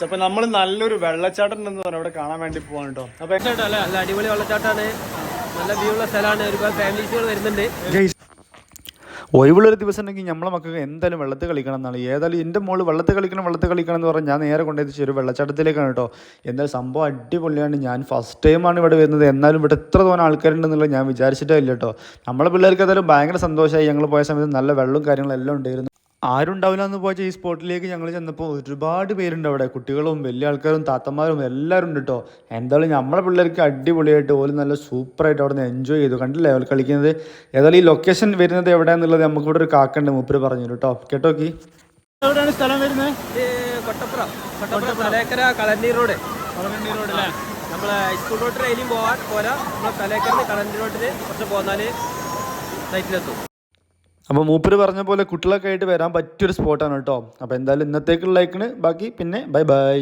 അപ്പൊ നമ്മൾ നല്ലൊരു വെള്ളച്ചാട്ടം ഉണ്ടെന്ന് പറഞ്ഞാൽ അവിടെ കാണാൻ വേണ്ടി പോവാണ് കേട്ടോ. അപ്പൊ നല്ല അടിപൊളി വെള്ളച്ചാട്ടാണ്, നല്ല വ്യൂ ഉള്ള സ്ഥലമാണ്, ഒരുപാട് ഫാമിലീസുകൾ വരുന്നുണ്ട്. ഒഴിവുള്ളൊരു ദിവസം ഉണ്ടെങ്കിൽ നമ്മളെ മക്കൾക്ക് എന്തായാലും വെള്ളത്തിൽ കളിക്കണം എന്നാണ്. ഏതായാലും എൻ്റെ മോള് വെള്ളത്തിൽ കളിക്കണം എന്ന് പറഞ്ഞാൽ ഞാൻ നേരെ കൊണ്ടുപോയി ഒരു വെള്ളച്ചാട്ടത്തിലേക്കാണ് കേട്ടോ. എന്തായാലും സംഭവം അടിപൊളിയാണ്. ഞാൻ ഫസ്റ്റ് ടൈമാണ് ഇവിടെ വരുന്നത്, എന്നാലും ഇവിടെ എത്ര തോന്നെ ആൾക്കാരുണ്ടെന്നുള്ളത് ഞാൻ വിചാരിച്ചിട്ടേ ഇല്ല കേട്ടോ. നമ്മളെ പിള്ളേർക്ക് ഏതായാലും ഭയങ്കര സന്തോഷമായി. ഞങ്ങൾ പോയ സമയത്ത് നല്ല വെള്ളവും കാര്യങ്ങളും എല്ലാം ഉണ്ടായിരുന്നു. ആരും ഉണ്ടാവില്ല എന്ന് പോയ ഈ സ്പോട്ടിലേക്ക് ഞങ്ങൾ ചെന്നപ്പോൾ ഒരുപാട് പേരുണ്ട് അവിടെ. കുട്ടികളും വലിയ ആൾക്കാരും താത്തമാരും എല്ലാവരും ഉണ്ട് കേട്ടോ. എന്തായാലും നമ്മളെ പിള്ളേർക്ക് അടിപൊളിയായിട്ട് ഓല് നല്ല സൂപ്പറായിട്ട് അവിടെ നിന്ന് എൻജോയ് ചെയ്തു. കണ്ടില്ലേ അവർ കളിക്കുന്നത്. ഏതായാലും ഈ ലൊക്കേഷൻ വരുന്നത് എവിടെയാണെന്നുള്ളത് നമുക്ക് ഇവിടെ ഒരു കാക്കുണ്ട്, മൂപ്പര് പറഞ്ഞു കേട്ടോ. കേട്ടോക്കി എവിടെയാണ് സ്ഥലം വരുന്നത്? കൊട്ടപ്പുറം തലേക്കര കളന്നീർ റോഡ്. അല്ലേ? നമ്മൾ ഹൈസ്കൂൾ റോഡ് റെയിലും പോരാ, നമ്മൾ തലേക്കര കളന്നീർ റോഡിൽ കുറച്ച് പോന്നാൽ സൈറ്റിലെത്തും. അപ്പോൾ മൂപ്പര് പറഞ്ഞ പോലെ കുട്ടികളൊക്കെ ആയിട്ട് വരാൻ പറ്റിയൊരു സ്പോട്ടാണ് കേട്ടോ. അപ്പോൾ എന്തായാലും ഇന്നത്തേക്കുള്ള ലൈക്കിന് ബാക്കി പിന്നെ ബൈ ബൈ.